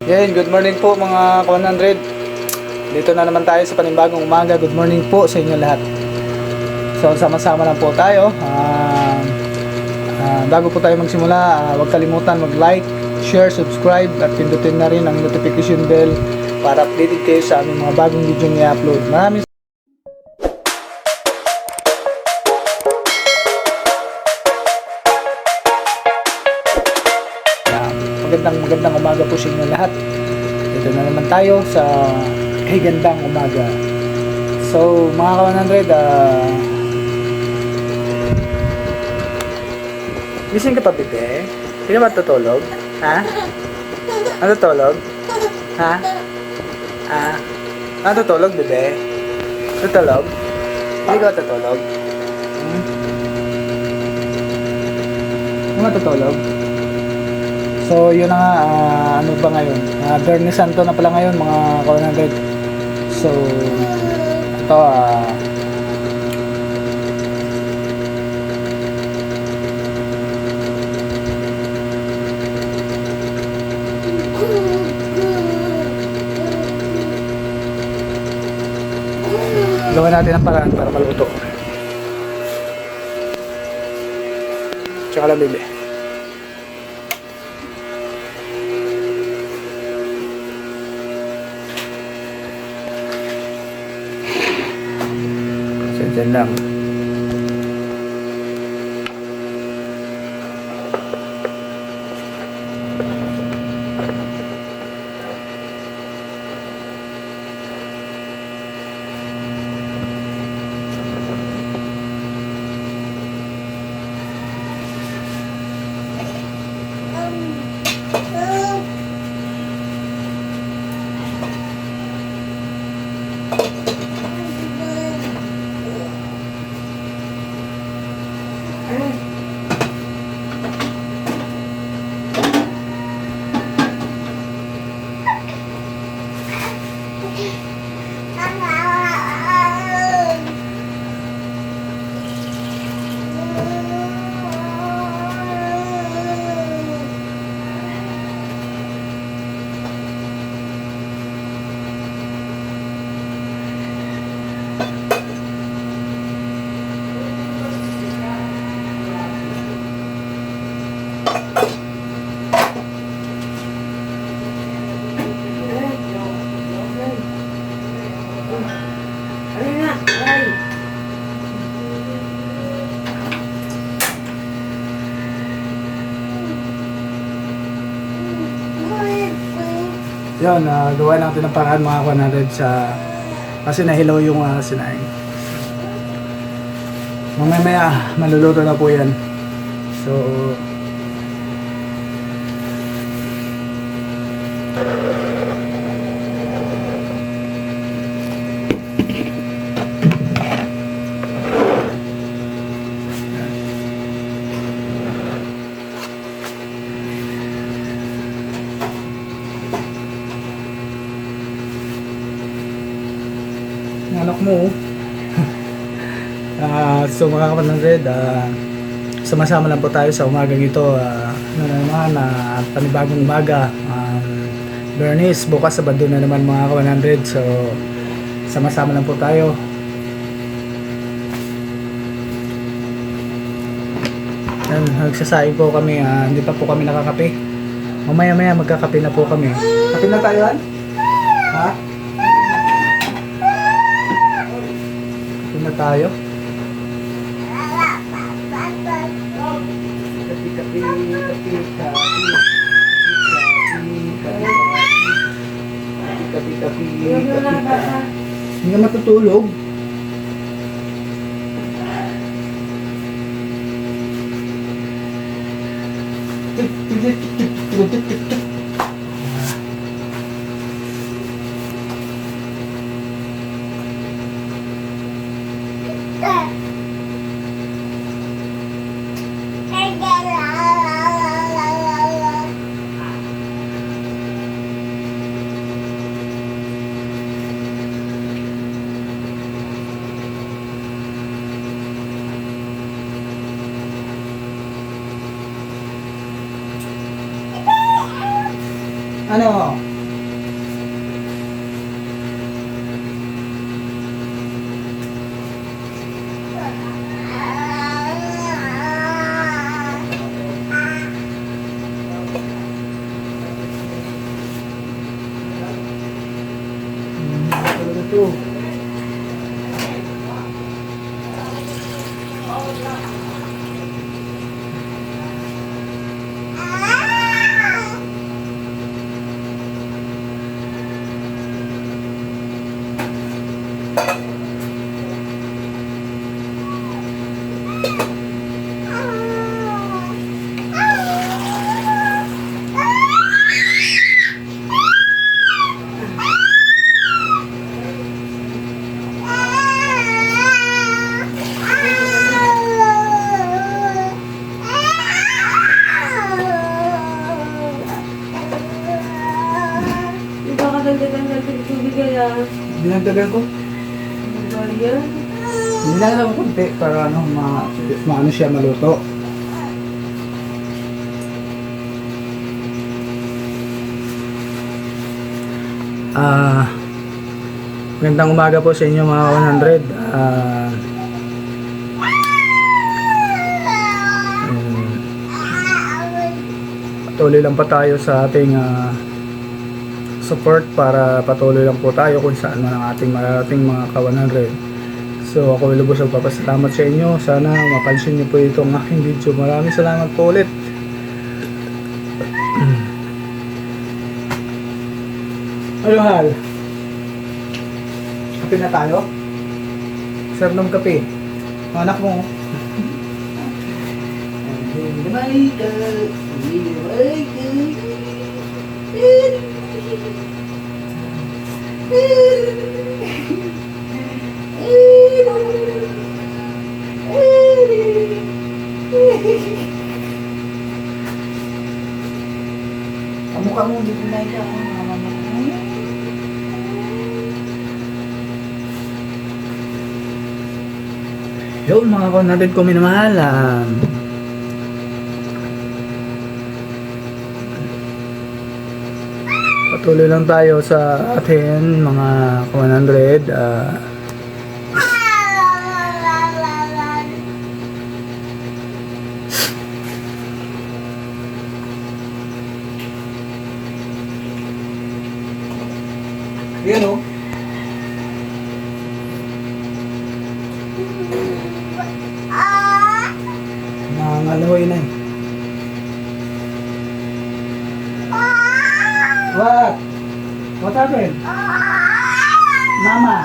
Yan, good morning po mga 100. Dito na naman tayo sa panibagong umaga. Good morning po sa inyo lahat. So sama-sama lang po tayo. Bago po tayo magsimula, huwag kalimutan mag-like, share, subscribe at pindutin na rin ang notification bell para updated kayo sa aming mga bagong video na i-upload. Maraming magandang umaga po sa inyo lahat. Dito na naman tayo sa gandang umaga. So mga ka-100, gising ka pa, bebe? Hindi ka matutulog? Ha? Natutulog? Ha? Natutulog, bebe? Natutulog? Hindi ka matutulog? Hindi matutulog? So yun na nga, ano ba ngayon? Bernie Santo na pala ngayon mga ka-100. So ito gawa natin ang paraan para maluto. Tsaka lang, bebe. Diyan lang. Yun, gawa natin ng paraan mga 100 sa kasi nahilaw yung sinaing. Mamaya maluluto na po yan. So anak mo. So mga ka-100, sama-sama lang po tayo sa umagang ito. Ano na naman, panibagong umaga. Bernice, bukas Sabado na naman mga ka-100. So sama-sama lang po tayo. Yan, nagsasaing po kami. Hindi pa po kami nakakape. Mamaya-maya magkakape na po kami. Kape na tayo, ha? Na tayo. Hindi ka matutulog. Di ba kadagdagan ng tubig kaya? Dinagdagan ko. Bali yan. Hindi lang ako kunti para ano, maano siya maluto. Magandang umaga po sa inyo mga 100. Patuloy lang pa tayo sa ating support para patuloy lang po tayo kung saan man ang ating mararating mga ka-100. So ako lubos ang papasalamat sa inyo. Sana mapansin niyo po itong aking video. Maraming salamat po ulit. Ano hal? Kape na tayo? Serve ng kape. Anak mo. Kamukha mo, hindi ko na ikaw. Yun mga ka-100 ko minamahal. Patuloy lang tayo sa atin mga ka-100. Yan o. Nangalahoy na eh. What? What happened? Mama.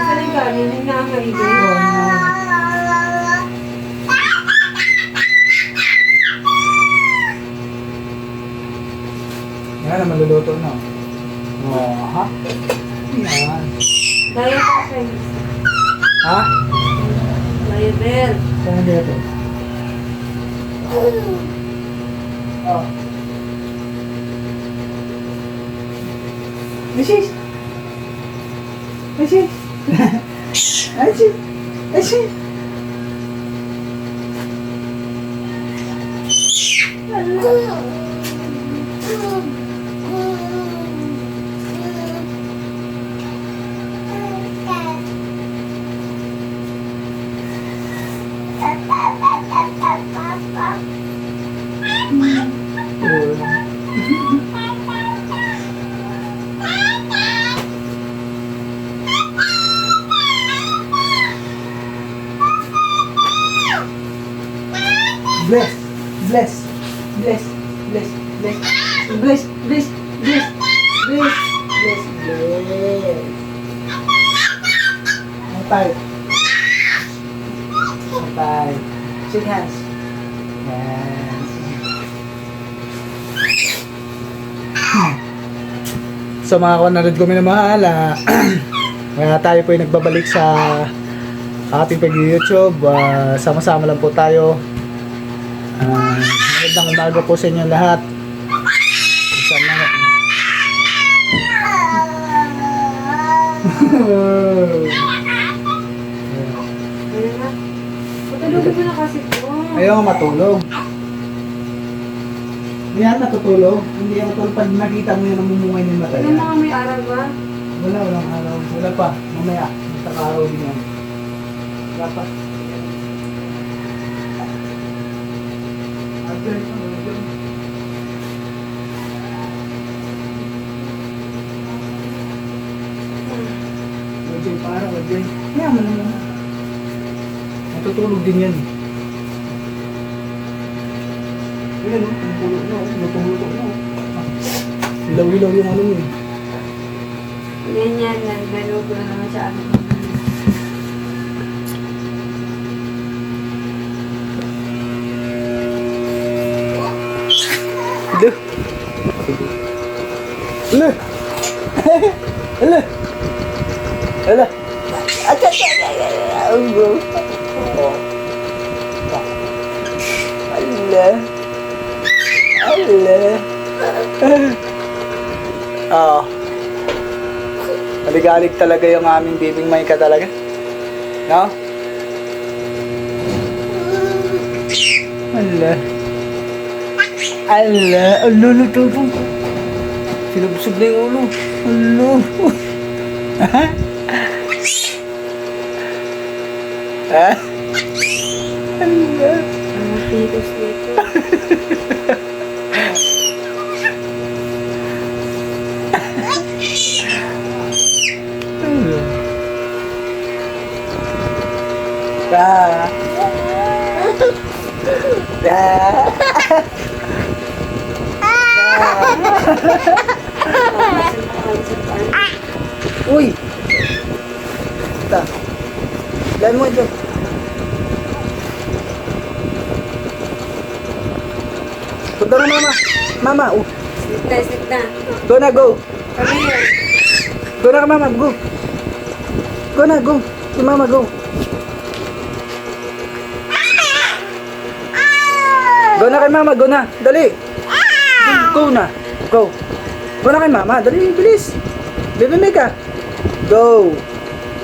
Saan yung galing? Yung nakakaigo. Yan na maluluto na. Oh, ha? Yan. Daya pa kayo. Ha? Daya bell. Saan dito? Oh. Mrs. Mrs. Mrs. Mrs. Bless, bless, bless, bless, bless, bless, bless, bless, bless, bless, bless. Antay. Antay. Shake hands. Yes. So mga ka-100 ko minamahal, kaya tayo po ay nagbabalik sa ating pag-YouTube. Sama-sama lang po tayo. Magandang umaga po sa inyo lahat. Sana Ayun na. Patulogin mo na kasi po. ayaw nga matulog. Yan, natutulog. Hindi yan matulog. Pag nakita mo yan, namumungay na yung mata Ilan niya. na nga may araw ba? Walang araw. Wala pa. Mamaya. Magkakaaraw din yan. Wala pa. After, Wajay, para, wajay. Mayaman naman. Natutulog din yan. Ayan o, natutulog na o. Natutulog na o. Ilaw-ilaw yung ano mo eh. Yan, nagbalugo na naman sa akin. Hello. Hello. Hello. Hello. Oh. Maligalig talaga yung aming bibing Maika talaga. No? Allah. Allah. Allah, lututong. Sinubsob na yung ulo. Allah. Ha? Allah. Ang titos dito. Ah. Ah. Uy! Ito. Lain mo ito. Punta na mama. Mama, oh. Sleep na. Go na, go. Kami yan. Go na ka mama, go. Go na, go. Si mama, go. Go na kay mama, go na. Dali. Go na. Go. Go na kay mama, dali, bilis. Baby Mika. Go.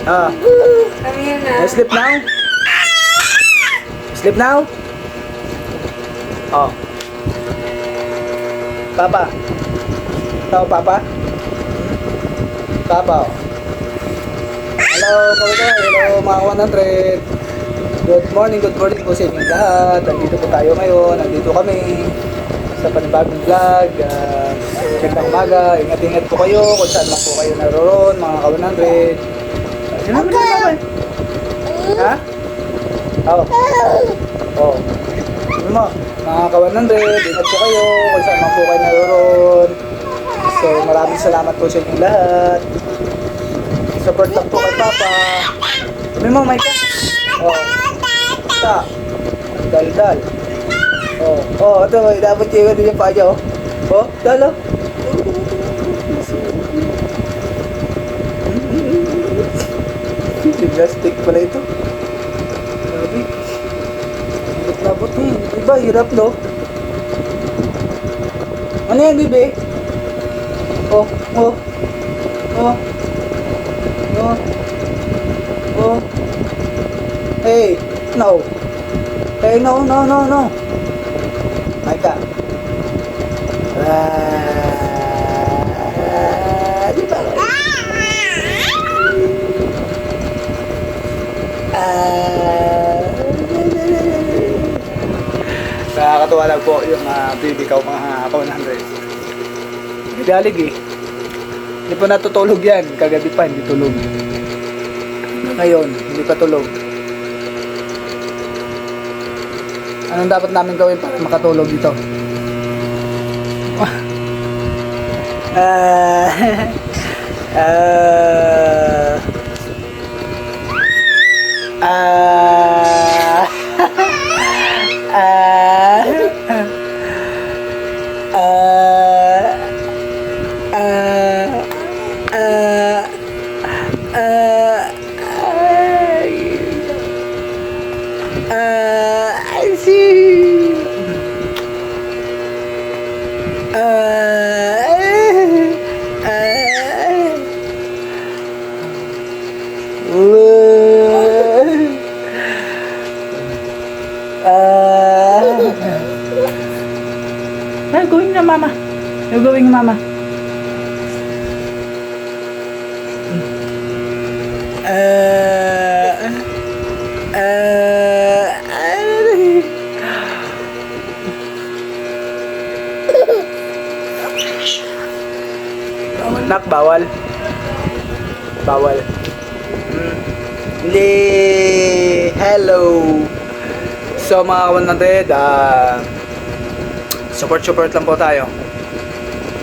Ah. Kami yan na. Sleep now? Sleep now? Oh. Papa. Tao, Papa? Papa. Oh. Hello, hello mga 100. Good morning po sa inyo lahat. Nandito po tayo ngayon. Nandito kami sa panibagong vlog. Magandang umaga. Ingat-ingat po kayo kung saan lang po kayo naroon, mga ka-100. Sinabi na naman. Ha? Oo. Oo. Sabi mo, mga ka-100, ingat po kayo kung saan man po kayo naroon. So, maraming salamat po sa inyong lahat. Support lang po kay Papa. Sabi mo, Micah. Oo. Basta. Dal-dal. Oo. Oo, ito. Dapat yung din yung paa niya, oh. Oh, dalo. Plastic pala ito. Grabe. Labot eh. Diba, hirap no? Ano yan, bebe? Oh, oh. Oh. Oh. Oh. Hey, no. Hey, no, no, no, no. Micah. Di ba? Nakakatuwa lang po yung baby ko mga ka-100. Galig eh. Hindi pa natutulog yan. Kagabi pa hindi tulog. Ngayon, hindi pa tulog. Anong dapat namin gawin para makatulog dito? I see. Ay, going na mama. You're going mama. Nak, bawal. Bawal. Hindi. Hello. So mga kawan natin, support lang po tayo.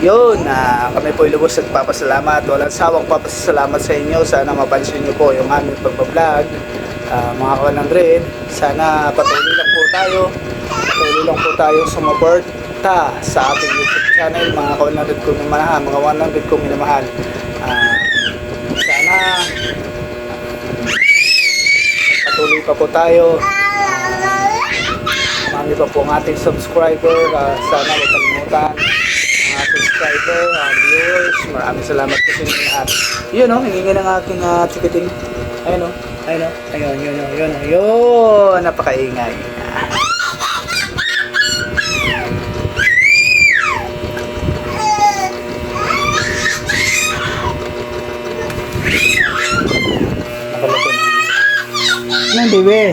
Yun, kami po ilubos at papasalamat. Walang sawang papasalamat sa inyo. Sana mapansin nyo po yung aming pagbablog. Mga kawan sana patuloy lang po tayo. Patuloy lang po tayo sumuporta sa ating YouTube channel. Mga kawan kong minamahal. Mga 100 kong minamahal. Sana patuloy pa po tayo. Marami pa po ang ating subscriber. Sana huwag kalimutan mga subscriber, viewers. Maraming salamat po sa inyo lahat. Yun o, hingingin ang aking tikiting. Ayun o, ayun o, ayun, napakaingay. Nakalapon. Hindi be.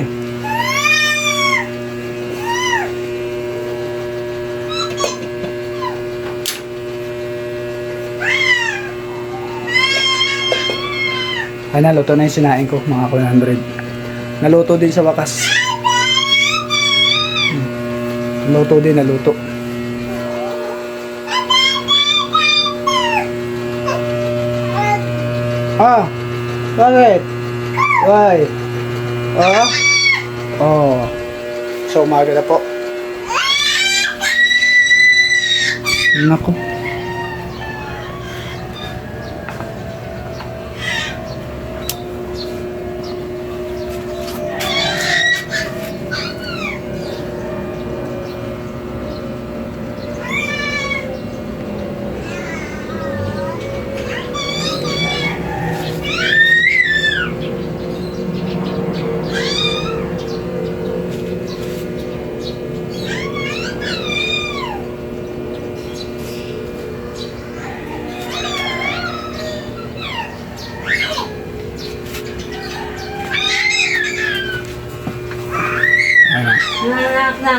Ay, naluto na yung sinain ko, mga 100. Naluto din sa wakas. Naluto din, naluto. Bakit? Why? So umaga na po. Nako.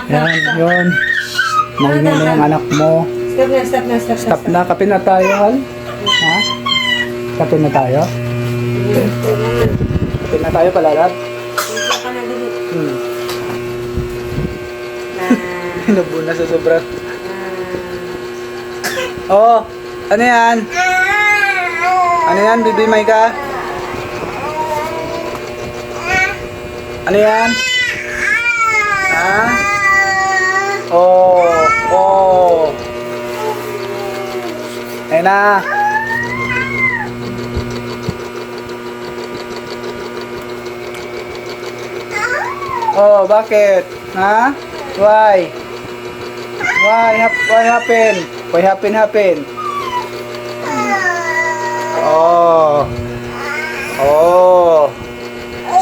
Yan, yun. Mahingi na yung anak mo. Stop na. Kape na tayo, Hal. Ha? Kape na tayo? Kape na tayo, palalat? Hinubo na sa sobra. Oh, ano yan? Ano yan, Bibi Maika? Ano yan? Ha? Oh. Ayun na. Oh, bakit? Ha? Why? Why happen? Why happen? Oh.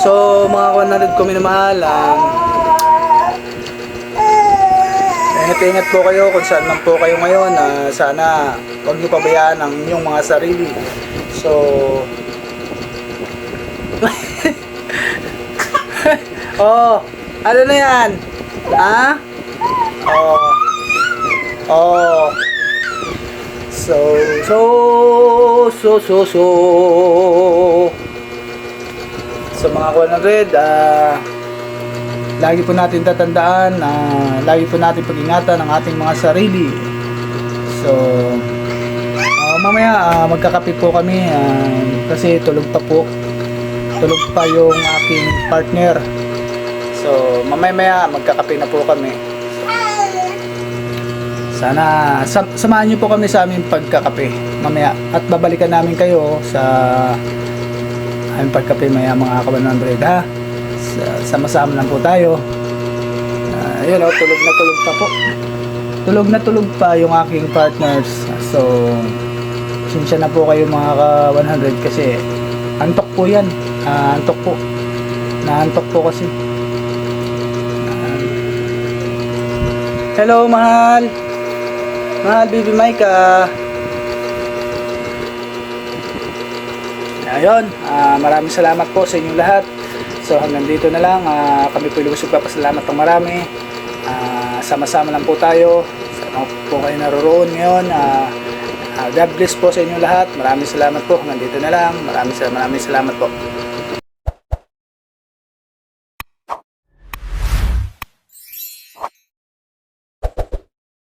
So, mga kanalid ko minamahal, ingat po kayo kung saan man po kayo ngayon. Sana huwag niyo pabayaan ang inyong mga sarili. So, ano na yan? Ha? So mga kawan lagi po natin tatandaan na lagi po natin pag-ingatan ang ating mga sarili. So mamaya magkakape po kami kasi tulog pa yung aking partner. So mamaya magkakape na po kami. Sana samahan niyo po kami sa aming pagkakape mamaya at babalikan namin kayo sa aming pagkape maya mga ka-100 ha. Sama-sama lang po tayo. Yun o, tulog na tulog pa yung aking partners. So sinsya na po kayo mga ka-100 kasi antok po yan. Naantok po kasi. Hello mahal. Mahal, baby Micah. Ayun, maraming salamat po sa inyong lahat. So hanggang dito na lang. Kami po ilusog papasalamat ng marami. Sama-sama lang po tayo. Sana po kayo naroroon ngayon. God bless po sa inyong lahat. Maraming salamat po. Hanggang dito na lang. Maraming salamat po.